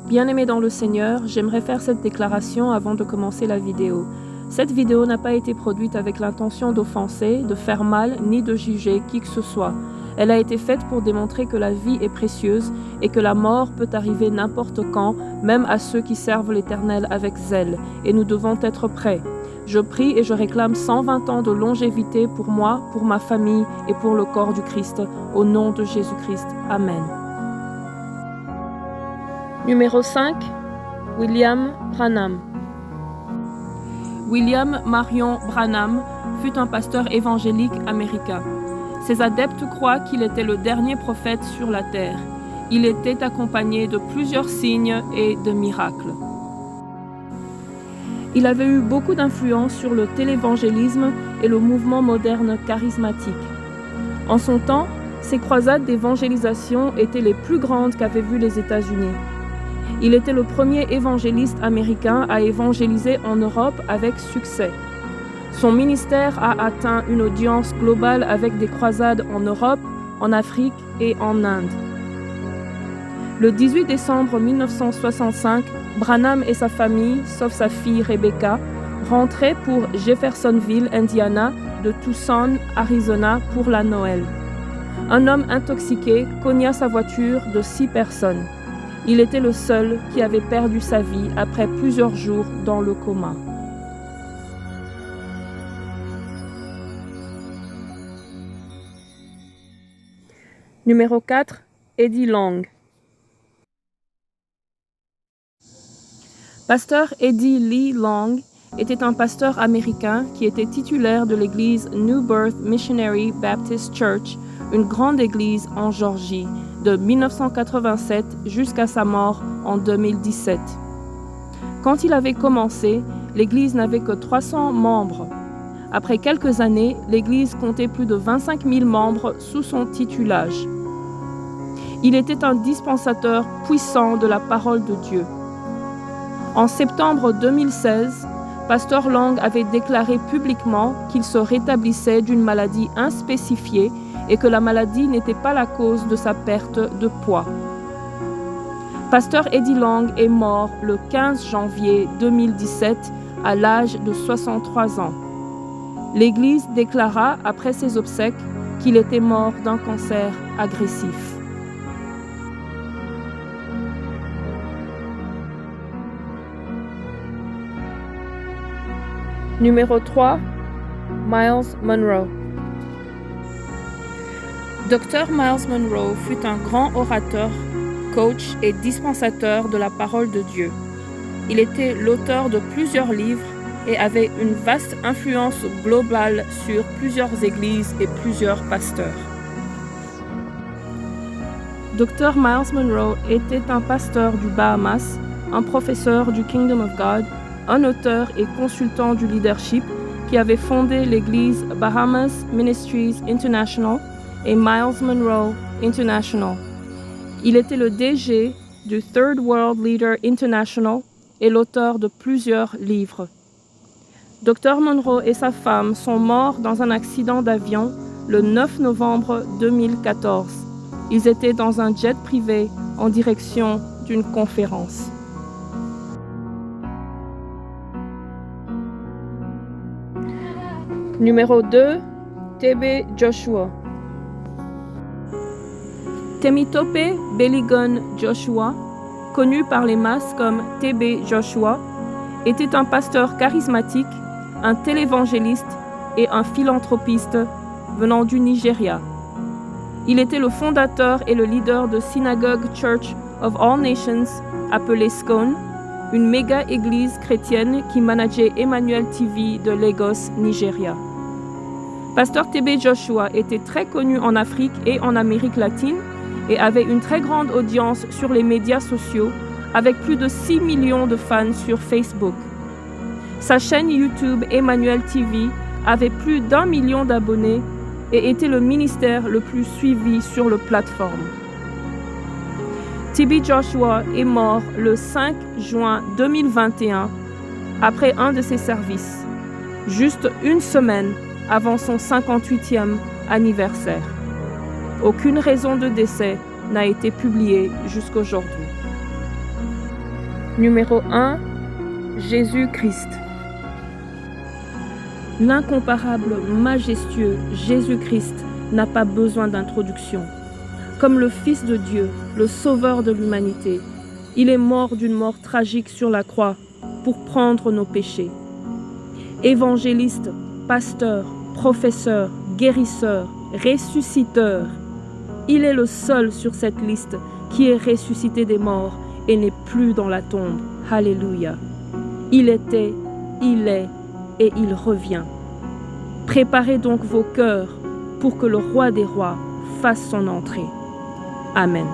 Bien-aimés dans le Seigneur, j'aimerais faire cette déclaration avant de commencer la vidéo. Cette vidéo n'a pas été produite avec l'intention d'offenser, de faire mal, ni de juger qui que ce soit. Elle a été faite pour démontrer que la vie est précieuse et que la mort peut arriver n'importe quand, même à ceux qui servent l'Éternel avec zèle, et nous devons être prêts. Je prie et je réclame 120 ans de longévité pour moi, pour ma famille et pour le corps du Christ, au nom de Jésus-Christ. Amen. Numéro 5. William Branham. William Marion Branham fut un pasteur évangélique américain. Ses adeptes croient qu'il était le dernier prophète sur la terre. Il était accompagné de plusieurs signes et de miracles. Il avait eu beaucoup d'influence sur le télévangélisme et le mouvement moderne charismatique. En son temps, ses croisades d'évangélisation étaient les plus grandes qu'avaient vues les États-Unis. Il était le premier évangéliste américain à évangéliser en Europe avec succès. Son ministère a atteint une audience globale avec des croisades en Europe, en Afrique et en Inde. Le 18 décembre 1965, Branham et sa famille, sauf sa fille Rebecca, rentraient pour Jeffersonville, Indiana, de Tucson, Arizona, pour la Noël. Un homme intoxiqué cogna sa voiture de 6 personnes. Il était le seul qui avait perdu sa vie après plusieurs jours dans le coma. Numéro 4. Eddie Long. Pasteur Eddie Lee Long était un pasteur américain qui était titulaire de l'église New Birth Missionary Baptist Church, une grande église en Géorgie, de 1987 jusqu'à sa mort en 2017. Quand il avait commencé, l'église n'avait que 300 membres. Après quelques années, l'église comptait plus de 25 000 membres sous son titulage. Il était un dispensateur puissant de la parole de Dieu. En septembre 2016, Pasteur Long avait déclaré publiquement qu'il se rétablissait d'une maladie inspécifiée et que la maladie n'était pas la cause de sa perte de poids. Pasteur Eddie Long est mort le 15 janvier 2017 à l'âge de 63 ans. L'Église déclara après ses obsèques qu'il était mort d'un cancer agressif. Numéro 3. Myles Munroe. Dr. Myles Munroe fut un grand orateur, coach et dispensateur de la parole de Dieu. Il était l'auteur de plusieurs livres et avait une vaste influence globale sur plusieurs églises et plusieurs pasteurs. Dr. Myles Munroe était un pasteur du Bahamas, un professeur du Kingdom of God, un auteur et consultant du leadership qui avait fondé l'église Bahamas Ministries International et Myles Munroe International. Il était le DG du Third World Leader International et l'auteur de plusieurs livres. Dr. Munroe et sa femme sont morts dans un accident d'avion le 9 novembre 2014. Ils étaient dans un jet privé en direction d'une conférence. Numéro 2. T.B. Joshua. Temitope Beligun Joshua, connu par les masses comme T.B. Joshua, était un pasteur charismatique, un télévangéliste et un philanthropiste venant du Nigeria. Il était le fondateur et le leader de Synagogue Church of All Nations, appelée SCOAN, une méga-église chrétienne qui manageait Emmanuel TV de Lagos, Nigeria. Pasteur T.B. Joshua était très connu en Afrique et en Amérique latine et avait une très grande audience sur les médias sociaux avec plus de 6 millions de fans sur Facebook. Sa chaîne YouTube Emmanuel TV avait plus d'1 million d'abonnés et était le ministère le plus suivi sur la plateforme. T.B. Joshua est mort le 5 juin 2021 après un de ses services, juste une semaine avant son 58e anniversaire. Aucune raison de décès n'a été publiée jusqu'aujourd'hui. Numéro 1, Jésus-Christ. L'incomparable, majestueux Jésus-Christ n'a pas besoin d'introduction. Comme le Fils de Dieu, le Sauveur de l'humanité, il est mort d'une mort tragique sur la croix pour prendre nos péchés. Évangéliste, pasteur, professeur, guérisseur, ressusciteur, il est le seul sur cette liste qui est ressuscité des morts et n'est plus dans la tombe. Alléluia. Il était, il est et il revient. Préparez donc vos cœurs pour que le Roi des rois fasse son entrée. Amen.